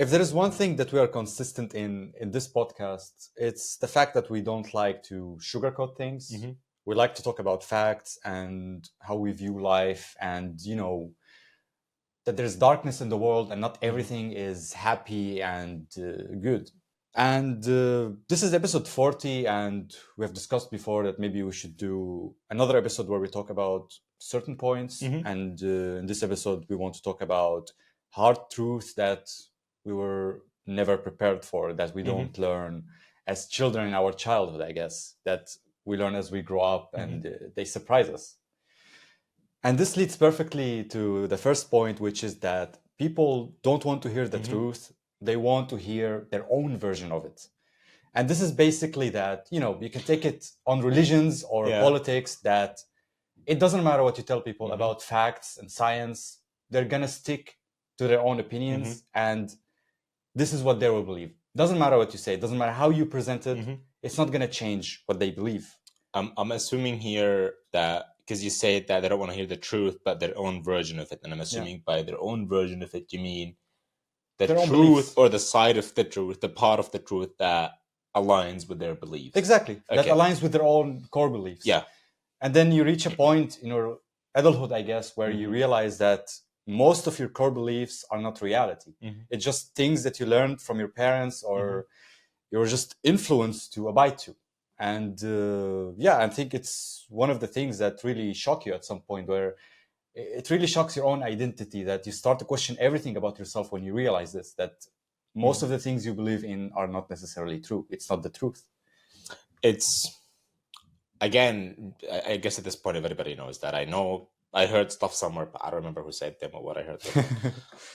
If there is one thing that we are consistent in this podcast, it's the fact that we don't like to sugarcoat things. Mhm. We like to talk about facts and how we view life, and that there's darkness in the world and not everything is happy and good. And this is episode 40, and we have discussed before that maybe we should do another episode where we talk about certain points. Mhm. And in this episode, we want to talk about hard truths that we were never prepared for, that we don't learn as children in our childhood, I guess, that we learn as we grow up, and they surprise us. And this leads perfectly to the first point, which is that people don't want to hear the truth. They want to hear their own version of it. And this is basically that, you can take it on religions or Yeah. politics, that it doesn't matter what you tell people about facts and science. They're going to stick to their own opinions, and this is what they will believe. Doesn't matter what you say. Doesn't matter how you present it. It's not going to change what they believe. I'm assuming here that because you say that they don't want to hear the truth, but their own version of it. And I'm assuming by their own version of it, you mean the Their own truth beliefs. or the side of the truth, the part of the truth that aligns with their beliefs. Exactly. That Okay. aligns with their own core beliefs. Yeah. And then you reach a point in your adulthood, I guess, where you realize that most of your core beliefs are not reality. It's just things that you learned from your parents, or you're just influenced to abide to. And I think it's one of the things that really shock you at some point, where it really shocks your own identity, that you start to question everything about yourself when you realize this, that most of the things you believe in are not necessarily true. It's not the truth. It's, again, I guess at this point, everybody knows that. I heard stuff somewhere, but I don't remember who said them or what I heard them.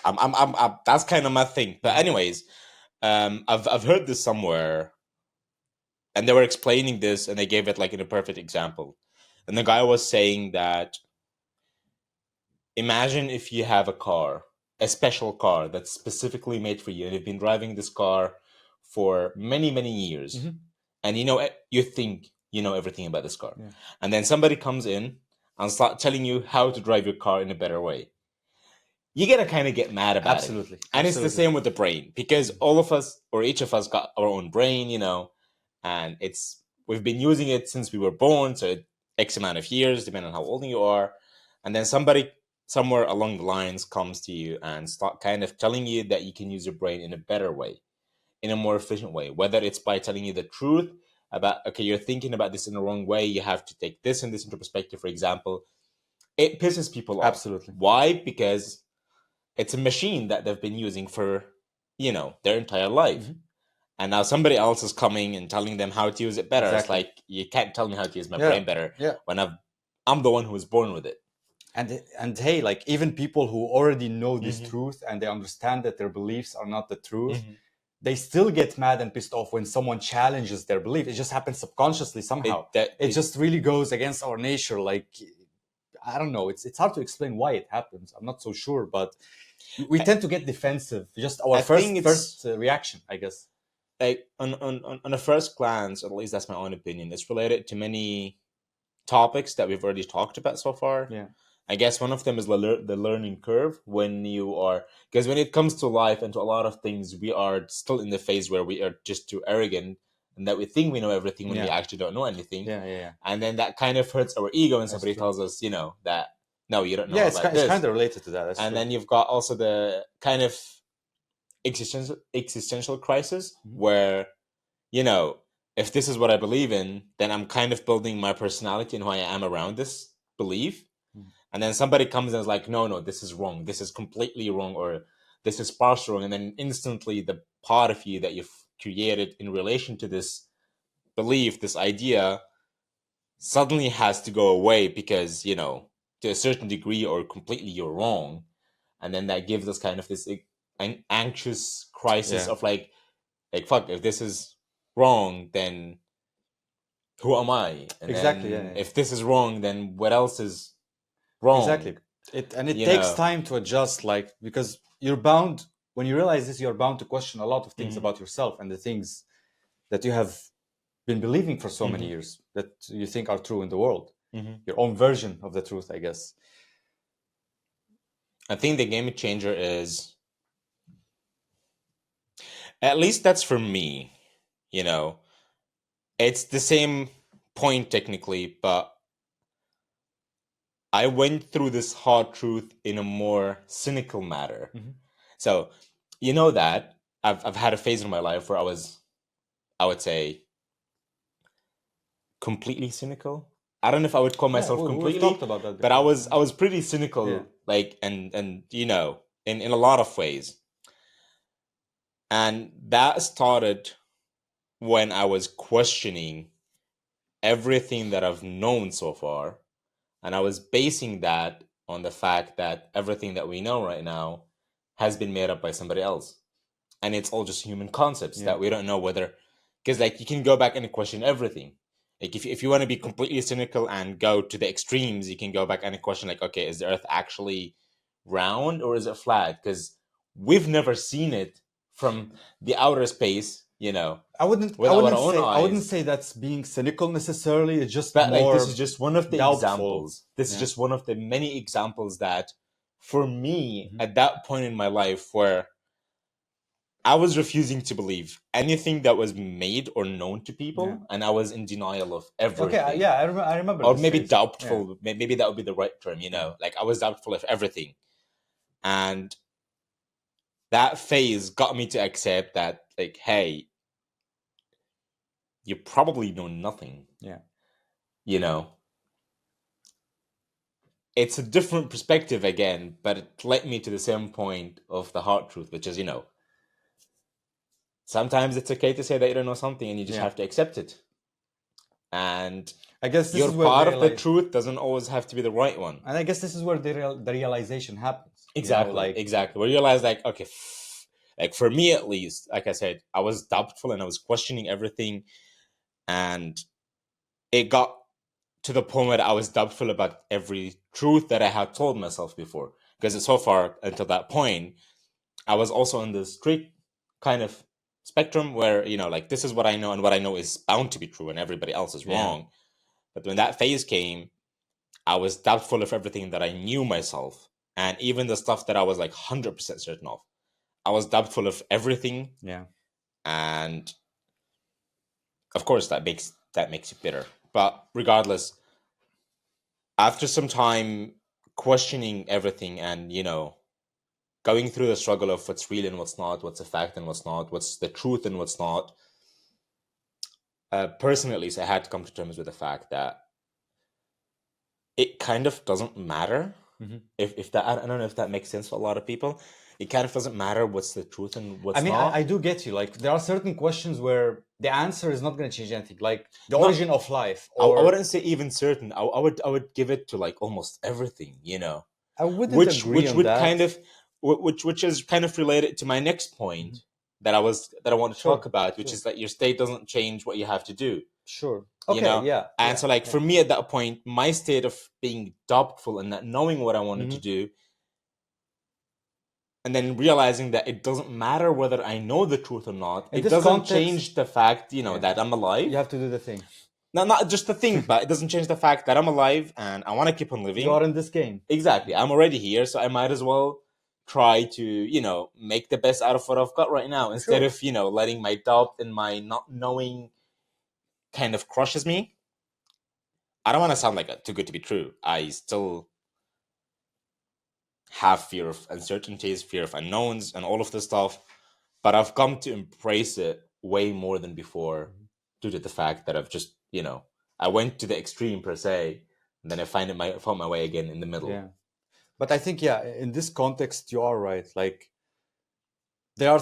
I'm that's kind of my thing. But anyways, I've heard this somewhere, and they were explaining this, and they gave it like in a perfect example. And the guy was saying that, imagine if you have a car, a special car that's specifically made for you, and you've been driving this car for many, many years, and you think you know everything about this car, and then somebody comes in and start telling you how to drive your car in a better way. You're gonna kind of get mad about Absolutely. it. And it's the same with the brain, because all of us, or each of us, got our own brain, and we've been using it since we were born, so X amount of years, depending on how old you are. And then somebody somewhere along the lines comes to you and start kind of telling you that you can use your brain in a better way, in a more efficient way, whether it's by telling you the truth about, okay, you're thinking about this in the wrong way, you have to take this and this into perspective, for example. It pisses people off. Absolutely. Why? Because it's a machine that they've been using for, their entire life. And now somebody else is coming and telling them how to use it better. Exactly. It's like, you can't tell me how to use my brain better when I'm the one who was born with it. And hey, like, even people who already know this truth and they understand that their beliefs are not the truth, they still get mad and pissed off when someone challenges their belief. It just happens subconsciously somehow. It just really goes against our nature. Like, I don't know. It's hard to explain why it happens. I'm not so sure, but we tend to get defensive. Just our first reaction, I guess. Like, on a first glance, at least that's my own opinion, it's related to many topics that we've already talked about so far. Yeah. I guess one of them is the learning curve, because when it comes to life and to a lot of things, we are still in the phase where we are just too arrogant and that we think we know everything when we actually don't know anything. Yeah. And then that kind of hurts our ego when somebody tells us, that, no, you don't know about this. It's kind of related to that. That's and true. then you've got also the kind of existential crisis where, if this is what I believe in, then I'm kind of building my personality and who I am around this belief. And then somebody comes and is like, no, this is wrong. This is completely wrong, or this is partial wrong. And then instantly the part of you that you've created in relation to this belief, this idea, suddenly has to go away because, to a certain degree or completely you're wrong. And then that gives us kind of this anxious crisis of like, fuck, if this is wrong, then who am I? And Exactly. then if this is wrong, then what else is wrong? Exactly. It takes time to adjust, like, because you're bound, when you realize this, you're bound to question a lot of things about yourself and the things that you have been believing for so many years that you think are true in the world. Your own version of the truth, I guess. I think the game changer is At least that's for me, you know. It's the same point technically, but I went through this hard truth in a more cynical manner. So, you know that I've had a phase in my life where I would say, completely cynical. I don't know if I would call myself we've completely, talked about that but I before. was pretty cynical, Yeah. like and you know, in a lot of ways. And that started when I was questioning everything that I've known so far. And I was basing that on the fact that everything that we know right now has been made up by somebody else. And it's all just human concepts Yeah. that we don't know whether, because like you can go back and question everything. Like if you want to be completely cynical and go to the extremes, you can go back and question like, okay, is the Earth actually round or is it flat? Because we've never seen it from the outer space, you know, I with our own I wouldn't eyes. say that's being cynical necessarily. It's just But like this is more just one of the doubtful. examples. This is Yeah. just one of the many examples that, for me, Mhm. at that point in my life, where I was refusing to believe anything that was made or known to people, Yeah. and I was in denial of everything. Okay, yeah, I remember Or this maybe phase. Yeah. doubtful. Maybe that would be the right term. You know, like I was doubtful of everything, and that phase got me to accept that, like, hey, you probably know nothing. Yeah. You know, it's a different perspective again, but it led me to the same point of the hard truth, which is, you know, sometimes it's okay to say that you don't know something and you just Yeah. have to accept it. And I guess this your is where part of the truth doesn't always have to be the right one. and I guess this is where the realization happens. Exactly. You know, like exactly. Where you realize, like, okay, like for me at least, like I said, I was doubtful and I was questioning everything. And it got to the point where I was doubtful about every truth that I had told myself before. Because so far, until that point, I was also on the strict kind of spectrum where, you know, like this is what I know and what I know is bound to be true and everybody else is Yeah. wrong. But when that phase came, I was doubtful of everything that I knew myself. And even the stuff that I was like 100% certain of. I was doubtful of everything. Yeah. And of course that makes you bitter. But regardless, after some time questioning everything and, you know, going through the struggle of what's real and what's not, what's a fact and what's not, what's the truth and what's not. Personally, at least, I had to come to terms with the fact that it kind of doesn't matter. If that, I don't know if that makes sense for a lot of people. It kind of doesn't matter what's the truth and what's not. I do get you. Like there are certain questions where the answer is not going to change anything. Like the origin of life. Or I wouldn't say even certain. I would give it to like almost everything. You know, I wouldn't agree on would that. kind of which is kind of related to my next point that I want to talk about, which is that your state doesn't change what you have to do. Sure. Okay. You know? Yeah. And so, like for me at that point, my state of being doubtful and not knowing what I wanted to do, and then realizing that it doesn't matter whether I know the truth or not, it doesn't change the fact, you know, that I'm alive. You have to do the thing. No, not just the thing, but it doesn't change the fact that I'm alive and I want to keep on living. You are in this game. Exactly. I'm already here, so I might as well try to, you know, make the best out of what I've got right now instead of, you know, letting my doubt and my not knowing kind of crushes me. I don't want to sound like too good to be true. I still have fear of uncertainties, fear of unknowns, and all of this stuff. But I've come to embrace it way more than before due to the fact that I've just, you know, I went to the extreme per se, and then I found my way again in the middle. Yeah. But I think, in this context, you are right. Like there are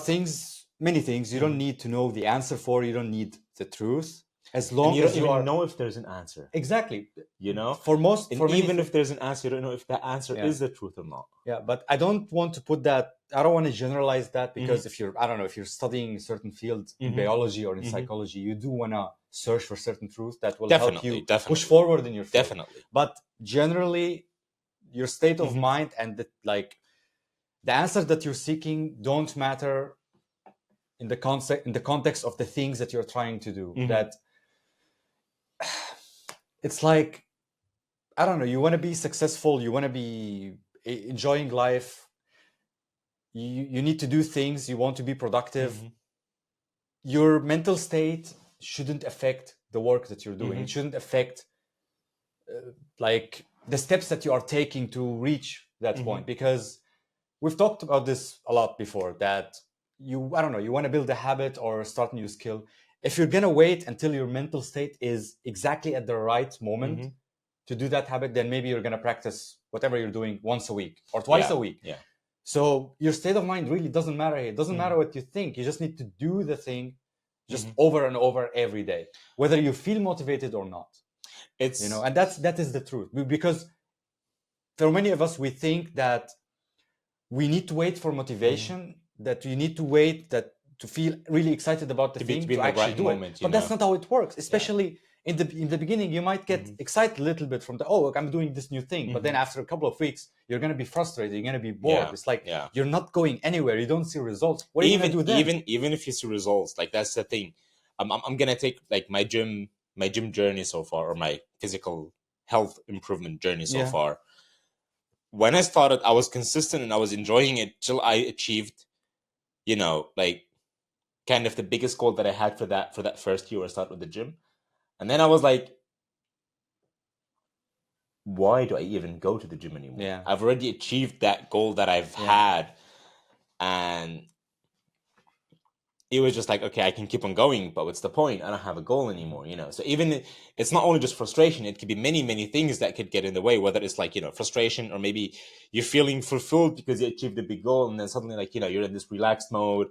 many things you don't need to know the answer for. You don't need the truth. As long as you know if there's an answer. Exactly. You know, even if there's an answer, you don't know if that answer is the truth or not. Yeah, but I don't want to put that. I don't want to generalize that because if you're, I don't know, if you're studying a certain field in biology or in psychology, you do want to search for certain truth that will help you push forward in your field. Definitely. But generally, your state of mind and the answer that you're seeking don't matter in the context of the things that you're trying to do. That it's like, I don't know, you want to be successful, you want to be enjoying life, you need to do things, you want to be productive. your mental state shouldn't affect the work that you're doing. It shouldn't affect like the steps that you are taking to reach that point, because we've talked about this a lot before, that I don't know, you want to build a habit or start a new skill. If you're going to wait until your mental state is exactly at the right moment to do that habit, then maybe you're going to practice whatever you're doing once a week or twice a week. Yeah. So your state of mind really doesn't matter. It doesn't matter what you think. You just need to do the thing just over and over every day, whether you feel motivated or not. It's, you know, and that is the truth. Because for many of us, we think that we need to wait for motivation, that you need to wait to feel really excited about the thing to actually do it. But that's not how it works. Especially in the beginning, you might get excited a little bit from I'm doing this new thing. But then after a couple of weeks, you're going to be frustrated. You're going to be bored. It's like you're not going anywhere. You don't see results. What are you going to do then? Even if you see results, like that's the thing. I'm going to take like my gym journey so far, or my physical health improvement journey so far. When I started, I was consistent and I was enjoying it till I achieved, you know, like kind of the biggest goal that I had for that first year I started with the gym. And then I was like, why do I even go to the gym anymore? Yeah. I've already achieved that goal that I've had. And it was just like, okay, I can keep on going, but what's the point? I don't have a goal anymore, you know? So even it's not only just frustration, it could be many, many things that could get in the way, whether it's like, you know, frustration, or maybe you're feeling fulfilled because you achieved a big goal and then suddenly like, you know, you're in this relaxed mode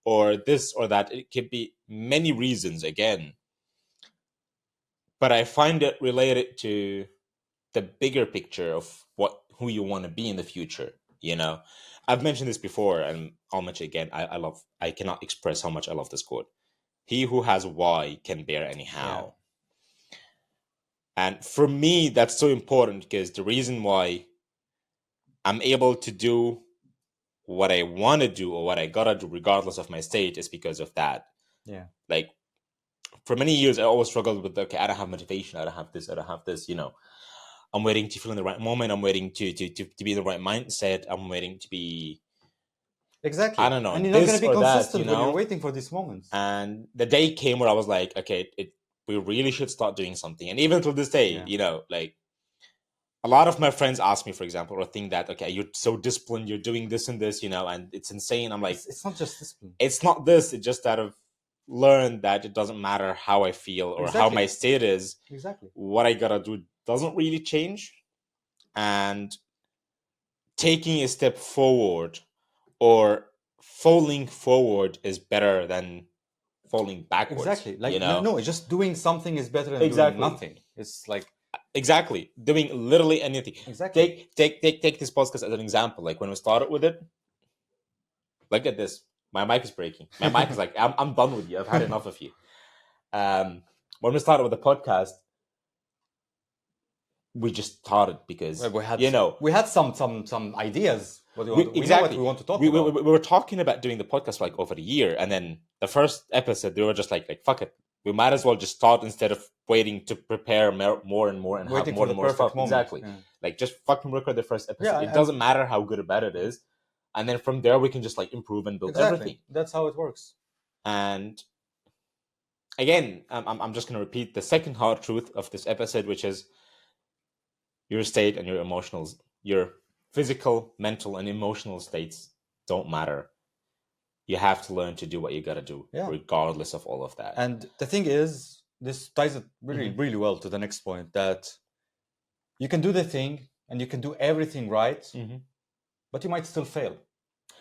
or this or that. It could be many reasons again. But I find it related to the bigger picture of who you want to be in the future, you know? I've mentioned this before, and I'll mention it again. I cannot express how much I love this quote. He who has why can bear any how. And for me, that's so important, because the reason why I'm able to do what I want to do or what I gotta do regardless of my state is because of that. Yeah. Like, for many years, I always struggled with, okay, I don't have motivation, I don't have this, you know. I'm waiting to feel in the right moment. I'm waiting to be in the right mindset. I'm waiting to be... Exactly. I don't know. And you're not going to be consistent that, when you're waiting for these moments. And the day came where I was like, okay, we really should start doing something. And even till this day, you know, like, a lot of my friends ask me, for example, or think that, okay, you're so disciplined, you're doing this and this, you know, and it's insane. I'm like... It's not just discipline. It's not this. It's just that I've learned that it doesn't matter how I feel or how my state is. Exactly. What I gotta do doesn't really change. And taking a step forward or falling forward is better than falling backwards. Exactly. Like, you know? No, just doing something is better than doing nothing. It's like... Exactly. Doing literally anything. Exactly. Take this podcast as an example. Like, when we started with it, look at this. My mic is breaking. My mic is like, I'm done with you. I've had enough of you. When we started with the podcast, we just started because we had, you know, we had some ideas. We know what we want to talk about. We were talking about doing the podcast for like over a year, and then the first episode, they were just like fuck it. We might as well just start instead of waiting to prepare more and more and waiting have more for and more stuff. Moment. Exactly. Yeah. Like, just fucking record the first episode. Yeah, it doesn't matter how good or bad it is. And then from there, we can just like improve and build everything. That's how it works. And again, I'm just going to repeat the second hard truth of this episode, which is your state and your emotionals, your physical, mental, and emotional states don't matter. You have to learn to do what you got to do, regardless of all of that. And the thing is, this ties it really, really well to the next point, that you can do the thing and you can do everything right, but you might still fail.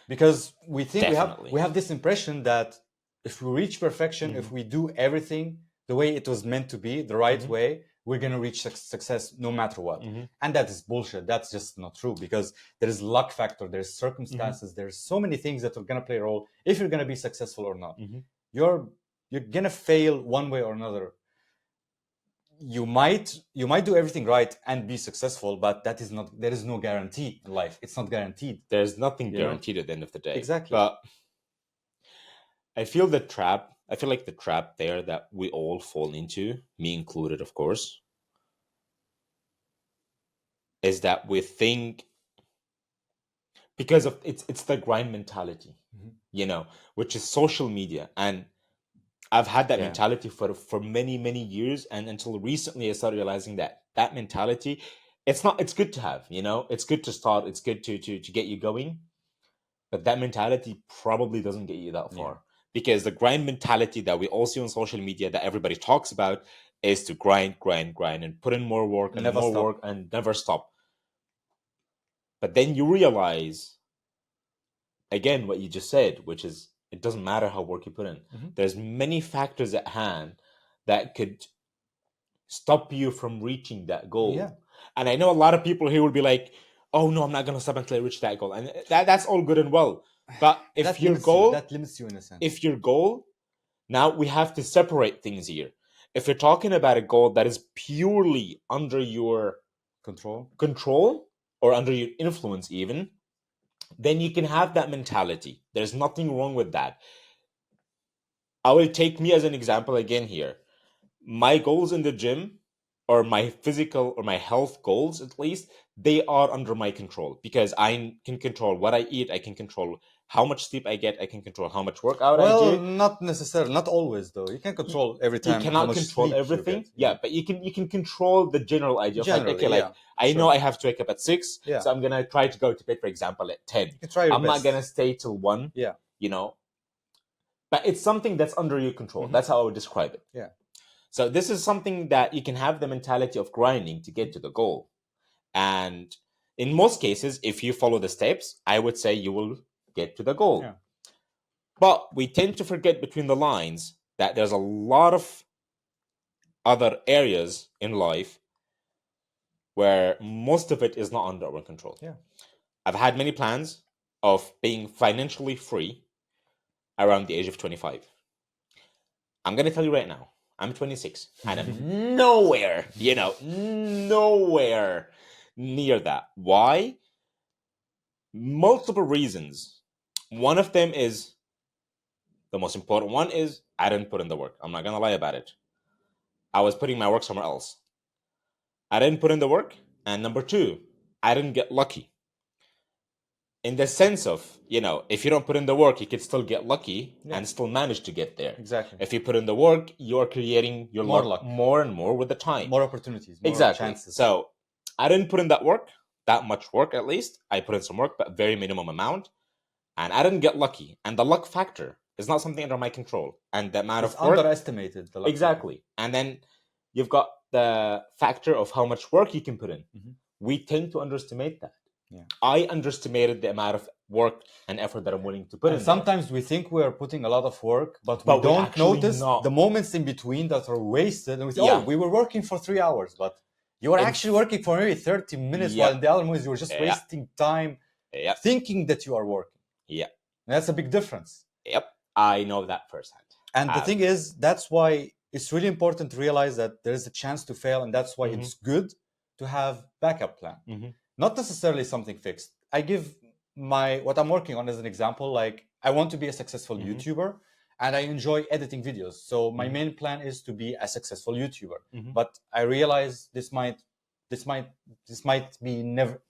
Because we think we have this impression that if we reach perfection, if we do everything the way it was meant to be, the right way, we're going to reach success no matter what. And that is bullshit. That's just not true, because there is luck factor, there's circumstances, there's so many things that are going to play a role if you're going to be successful or not. You're going to fail one way or another. You might do everything right and be successful, but there is no guarantee in life. It's not guaranteed. There's nothing guaranteed at the end of the day. Exactly. But I feel like the trap there that we all fall into, me included, of course, is that we think, because of it's the grind mentality, you know, which is social media. And I've had that Yeah. mentality for many years, and until recently I started realizing that mentality, it's good to have, it's good to start, it's good to get you going, but that mentality probably doesn't get you that far. Yeah. Because the grind mentality that we all see on social media that everybody talks about is to grind and put in more work and Never more stop. work and never stop. But then you realize again what you just said, which is it doesn't matter how work you put in. There's many factors at hand that could stop you from reaching that goal. Yeah. And I know a lot of people here will be like, oh no, I'm not gonna stop until I reach that goal. And that's all good and well. But if that your limits goal you. That limits you in a sense. if your goal, now we have to separate things here. If you're talking about a goal that is purely under your control or under your influence even, then you can have that mentality. There's nothing wrong with that. I will take me as an example again here. My goals in the gym, or my physical or my health goals at least, they are under my control because I can control what I eat. I can control how much sleep I get. I can control how much workout I do. Not necessarily, not always though. You can control every You time how cannot much control sleep you everything. get. Yeah, but you can control the general idea of like, Generally, okay, like yeah, I know sure. I have to wake up at 6, Yeah. so I'm gonna try to go to bed, for example, at 10. You can try your I'm best. not gonna stay till 1. Yeah. But it's something that's under your control. That's how I would describe it. Yeah. So this is something that you can have the mentality of grinding to get to the goal. And in most cases, if you follow the steps, I would say you will get to the goal. Yeah. But we tend to forget between the lines that there's a lot of other areas in life where most of it is not under our control. Yeah. I've had many plans of being financially free around the age of 25. I'm going to tell you right now, I'm 26 and I'm nowhere near that. Why? Multiple reasons. One of them is, the most important one is, I didn't put in the work. I'm not going to lie about it. I was putting my work somewhere else. I didn't put in the work. And number 2, I didn't get lucky. In the sense of, if you don't put in the work, you could still get lucky and still manage to get there. Exactly. If you put in the work, you're creating your luck more and more with the time. More opportunities, more chances. So I didn't put in that much work at least. I put in some work, but very minimum amount. And I didn't get lucky. And the luck factor is not something under my control. And the amount of work... underestimated. The luck exactly. Factor. And then you've got the factor of how much work you can put in. We tend to underestimate that. Yeah. I underestimated the amount of work and effort that I'm willing to put in. Sometimes we think we are putting a lot of work, but we don't notice the moments in between that are wasted. And we say, we were working for 3 hours, but you were actually working for maybe 30 minutes, while in the other moments you were just wasting time thinking that you are working. Yeah. And that's a big difference. Yep. I know that firsthand. And the thing is, that's why it's really important to realize that there is a chance to fail, and that's why it's good to have backup plan. Not necessarily something fixed. I give what I'm working on as an example. Like, I want to be a successful YouTuber, and I enjoy editing videos. So my main plan is to be a successful YouTuber. But I realize this might be never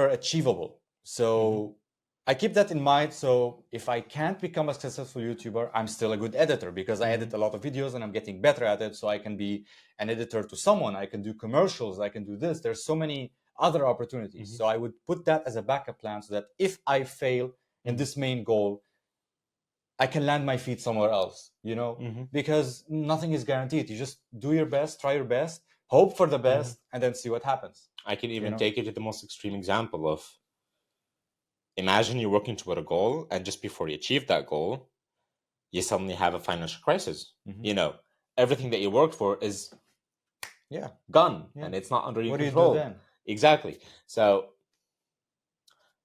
achievable. So I keep that in mind. So if I can't become a successful YouTuber, I'm still a good editor because I edit a lot of videos and I'm getting better at it. So I can be an editor to someone. I can do commercials. I can do this. There's so many other opportunities. So I would put that as a backup plan so that if I fail in this main goal, I can land my feet somewhere else, because nothing is guaranteed. You just do your best, try your best, hope for the best, and then see what happens. I can even take it to the most extreme example of, imagine you're working toward a goal, and just before you achieve that goal, you suddenly have a financial crisis. Everything that you worked for is gone, and it's not under your control. What do you do then? Exactly. So,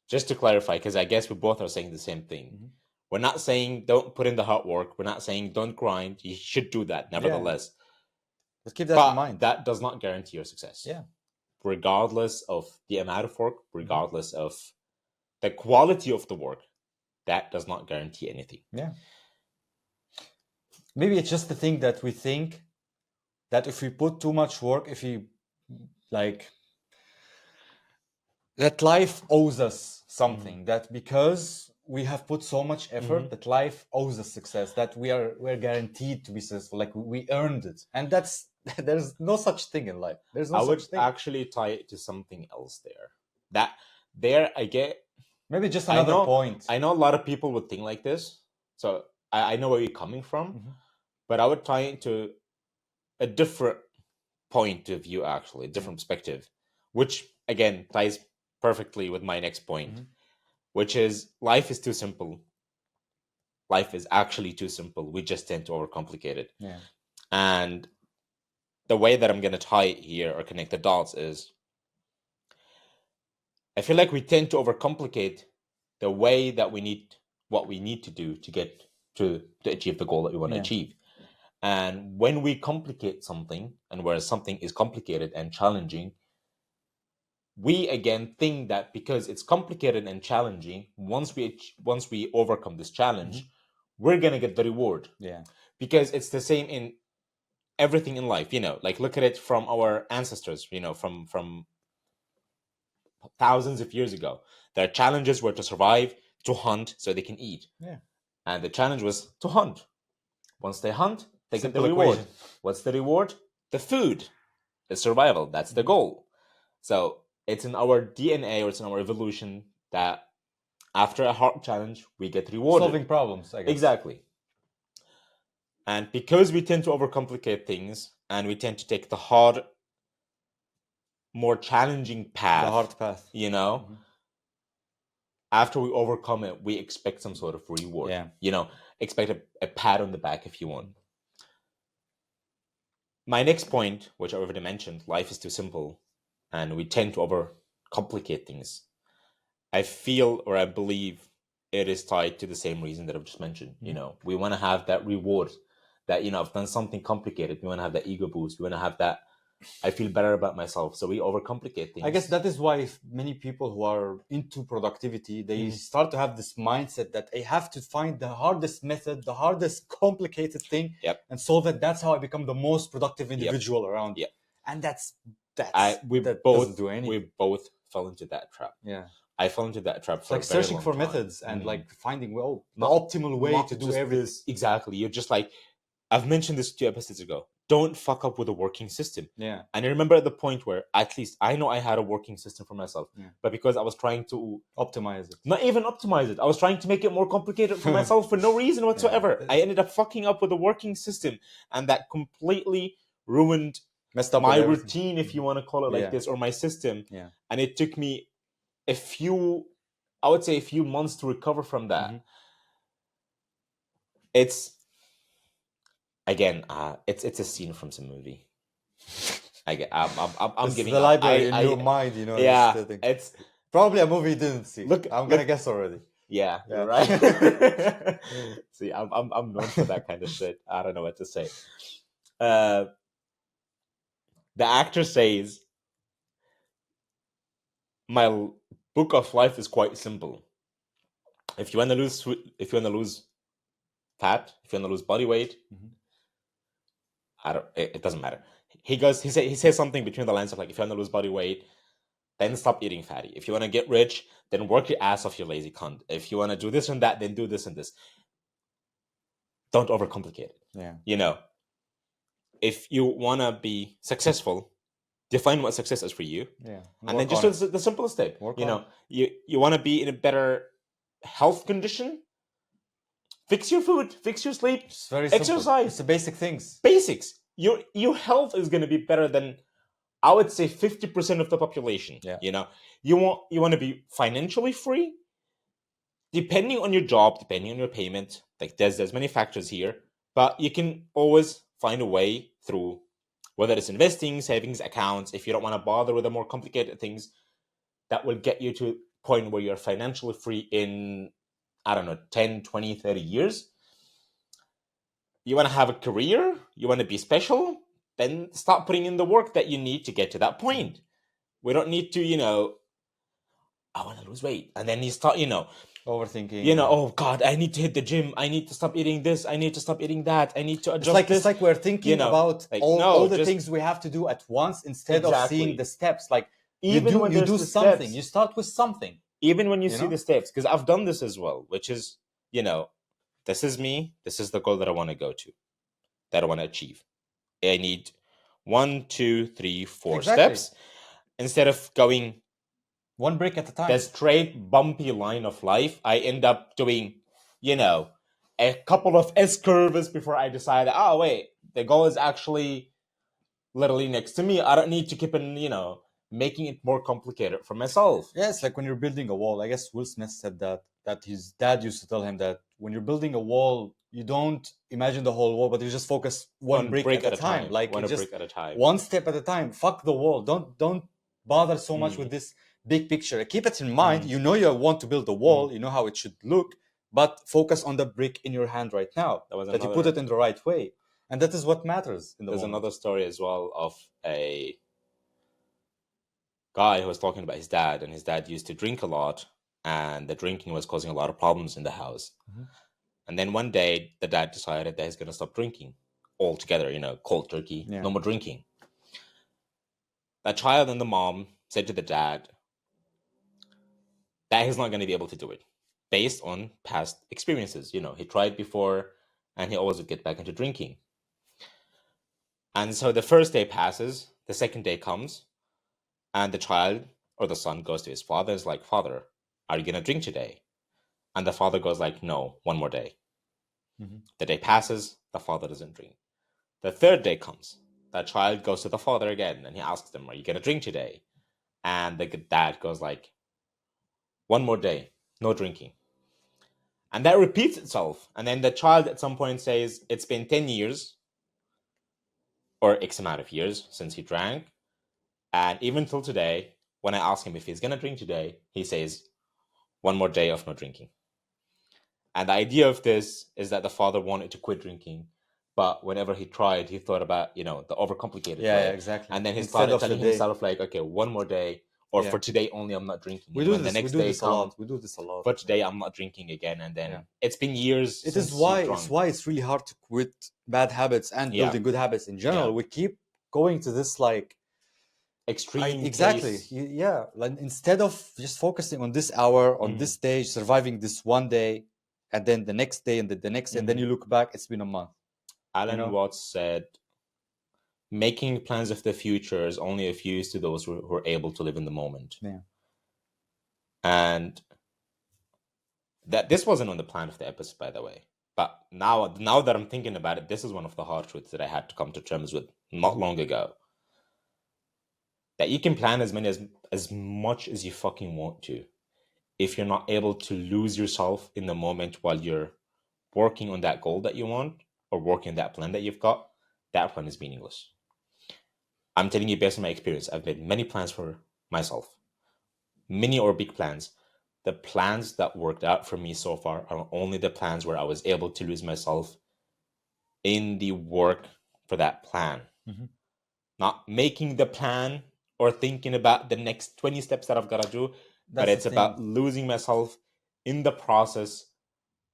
just to clarify, because I guess we both are saying the same thing. We're not saying don't put in the hard work. We're not saying don't grind. You should do that, nevertheless. Let's keep that in mind. That does not guarantee your success. Yeah. Regardless of the amount of work, regardless of the quality of the work, that does not guarantee anything. Yeah. Maybe it's just the thing that we think that if we put too much work, that life owes us something, that because we have put so much effort that life owes us success, that we're guaranteed to be successful, like we earned it, and that's there's no such thing in life. There's no I such would thing. actually tie it to something else there. That there I get. Maybe just another point. I know a lot of people would think like this, so I know where you're coming from, but I would tie it to a different point of view, actually, a different perspective, which again ties perfectly with my next point, which is life is too simple. Life is actually too simple. We just tend to overcomplicate it. Yeah. And the way that I'm going to tie it here or connect the dots is I feel like we tend to overcomplicate the way that we need what we need to do to get to achieve the goal that we want to achieve. And when we complicate something, and where something is complicated and challenging, we again think that because it's complicated and challenging, once we overcome this challenge, we're gonna get the reward. Yeah. Because it's the same in everything in life, like look at it from our ancestors, from thousands of years ago. Their challenges were to survive, to hunt so they can eat. Yeah. And the challenge was to hunt. Once they hunt, they Simple get the reward. equation. What's the reward? The food. The survival. That's the goal. So it's in our DNA, or it's in our evolution, that after a hard challenge, we get rewarded. Solving problems, I guess. Exactly. And because we tend to overcomplicate things, and we tend to take the hard, more challenging path. The hard path. After we overcome it, we expect some sort of reward. Yeah. Expect a pat on the back if you want. My next point, which I already mentioned, life is too simple, and we tend to overcomplicate things. I feel, or I believe, it is tied to the same reason that I've just mentioned. We want to have that reward, that I've done something complicated. We want to have that ego boost. We want to have that I feel better about myself. So we overcomplicate things. I guess that is why many people who are into productivity, they start to have this mindset that they have to find the hardest method, the hardest complicated thing, and solve it. That's how I become the most productive individual around. And we both fell into that trap. Yeah. I fell into that trap for like searching for methods and like finding the optimal way to do everything. Exactly. You're just like, I've mentioned this 2 episodes ago. Don't fuck up with a working system. Yeah. And I remember at the point where at least I know I had a working system for myself, but because I was trying to optimize it, not even optimize it, I was trying to make it more complicated for myself for no reason whatsoever. I ended up fucking up with a working system, and that completely messed up my routine, if you want to call it like this, or my system. Yeah. And it took me a few months to recover from that. It's a scene from some movie. I'm giving the library in your mind, Yeah, it's probably a movie you didn't see. Look, I'm gonna guess already. Yeah, you're right. See, I'm known for that kind of shit. I don't know what to say. The actor says, "My book of life is quite simple. If you want to lose fat, if you want to lose body weight, it doesn't matter." He says something between the lines of like, if you want to lose body weight, then stop eating fatty. If you want to get rich, then work your ass off, you lazy cunt. If you want to do this and that, then do this and this. Don't overcomplicate it. Yeah. If you want to be successful, define what success is for you. Yeah. And then just do the simplest step. You want to be in a better health condition? Fix your food, fix your sleep, it's very exercise. Simple. It's the basic things. Basics. Your health is going to be better than, I would say, 50% of the population. Yeah. You want to be financially free, depending on your job, depending on your payment. Like there's many factors here, but you can always find a way through, whether it's investing, savings accounts. If you don't want to bother with the more complicated things, that will get you to a point where you're financially free in, I don't know, 10, 20, 30 years. You want to have a career, you want to be special, then start putting in the work that you need to get to that point. We don't need to, I want to lose weight. And then you start, overthinking. Oh God, I need to hit the gym. I need to stop eating this. I need to stop eating that. I need to adjust It's like we're thinking about like, all the things we have to do at once instead of seeing the steps. Like even you do something. You start with something. even when you You see know? the steps, because I've done this as well, which is, this is me, this is the goal that I want to go to, that I want to achieve. I need 1, 2, 3, 4 Exactly. steps instead of going One brick at a time. the straight bumpy line of life. I end up doing, a couple of S curves before I decide, oh wait, the goal is actually literally next to me. I don't need to keep on, making it more complicated for myself. Yeah, it's like when you're building a wall. I guess Will Smith said that his dad used to tell him that when you're building a wall, you don't imagine the whole wall, but you just focus one brick at a time. Like one you just brick at a time. one step at a time. Fuck the wall. Don't bother so much with this big picture. Keep it in mind. You know you want to build a wall. You know how it should look, but focus on the brick in your hand right now. That you put it in the right way, and that is what matters in the There's moment. another story as well of a guy who was talking about his dad, and his dad used to drink a lot, and the drinking was causing a lot of problems in the house. And then one day, the dad decided that he's going to stop drinking altogether, cold turkey, no more drinking. The child and the mom said to the dad that he's not going to be able to do it based on past experiences. He tried before, and he always would get back into drinking. And so the first day passes, the second day comes, and the child or the son goes to his father and is like, Father, are you going to drink today? And the father goes like, no, one more day. The day passes, the father doesn't drink. The third day comes. That child goes to the father again, and he asks them, are you going to drink today? And the dad goes like, one more day, no drinking. And that repeats itself. And then the child at some point says, it's been 10 years or X amount of years since he drank. And even till today, when I ask him if he's going to drink today, he says, one more day of no drinking. And the idea of this is that the father wanted to quit drinking, but whenever he tried, he thought about, the overcomplicated way. Yeah, exactly. And then he started telling himself like, okay, one more day, or for today only, I'm not drinking. We do this. We do this a lot. For today, I'm not drinking again. And then it's been years. It's why it's really hard to quit bad habits and building good habits in general. We keep going to this like extreme exactly like instead of just focusing on this hour on this day, surviving this one day, and then the next day and the next day, and then you look back, it's been a month. Alan Watts said, making plans of the future is only of use to those who are able to live in the moment. And that this wasn't on the plan of the episode, by the way, but now that I'm thinking about it, this is one of the hard truths that I had to come to terms with not long ago. That you can plan as much as you fucking want to. If you're not able to lose yourself in the moment while you're working on that goal that you want, or working on that plan that you've got, that plan is meaningless. I'm telling you based on my experience, I've made many plans for myself. Mini or big plans. The plans that worked out for me so far are only the plans where I was able to lose myself in the work for that plan. Not making the plan or thinking about the next 20 steps that I've got to do, but it's about losing myself in the process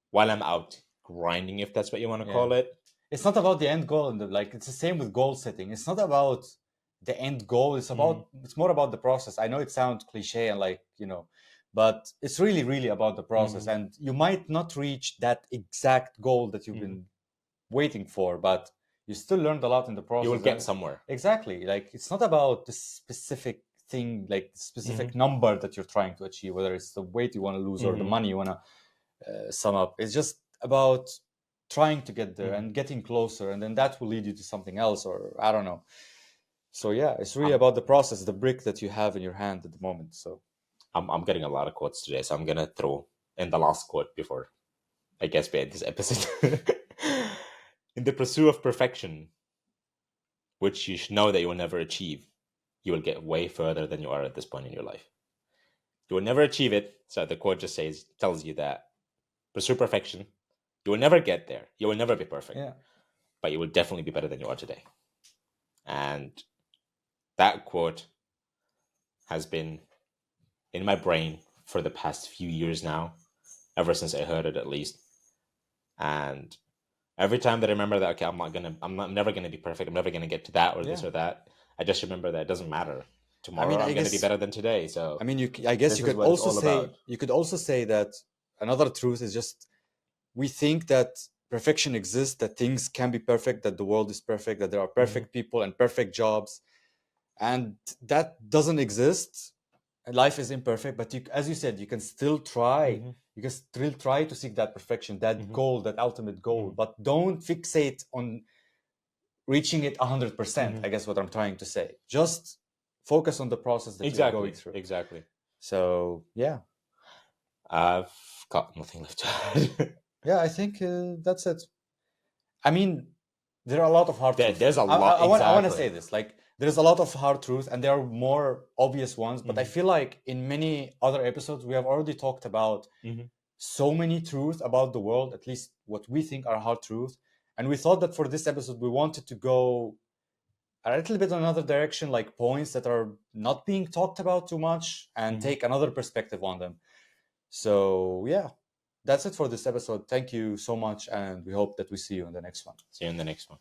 while I'm out grinding, if that's what you want to call it. It's not about the end goal, and it's the same with goal setting. It's not about the end goal. It's about it's more about the process. I know it sounds cliche and but it's really, really about the process. And you might not reach that exact goal that you've been waiting for, but you still learned a lot in the process. You will get somewhere. Exactly. It's not about the specific thing, like the specific number that you're trying to achieve, whether it's the weight you want to lose or the money you want to sum up. It's just about trying to get there and getting closer, and then that will lead you to something else, or I don't know. So yeah, it's really about the process, the brick that you have in your hand at the moment. So I'm getting a lot of quotes today, so I'm gonna throw in the last quote before I guess we end this episode. In the pursuit of perfection, which you should know that you will never achieve, you will get way further than you are at this point in your life. You will never achieve it. So the quote just tells you that pursue perfection. You will never get there. You will never be perfect. But you will definitely be better than you are today. And that quote has been in my brain for the past few years now, ever since I heard it at least. And every time that I remember that, okay, I'm never gonna be perfect. I'm never gonna get to that or this or that. I just remember that it doesn't matter. tomorrow I'm going to be better than today. So I mean, I guess this you is could what it's also all say about. you could also say that another truth is just we think that perfection exists, that things can be perfect, that the world is perfect, that there are perfect people and perfect jobs, and that doesn't exist. Life is imperfect, but as you said, you can still try. You can still try to seek that perfection, that goal, that ultimate goal, but don't fixate on reaching it 100%. I guess what I'm trying to say. Just focus on the process that you're going through. Exactly. So yeah, I've got nothing left to add. yeah, I think that's it. I mean, there are a lot of hard truths. There's a lot. I want to say this. Like, there's a lot of hard truths, and there are more obvious ones. But I feel like in many other episodes, we have already talked about so many truths about the world, at least what we think are hard truths. And we thought that for this episode, we wanted to go a little bit another direction, like points that are not being talked about too much, and take another perspective on them. So yeah, that's it for this episode. Thank you so much, and we hope that we see you in the next one. See you in the next one.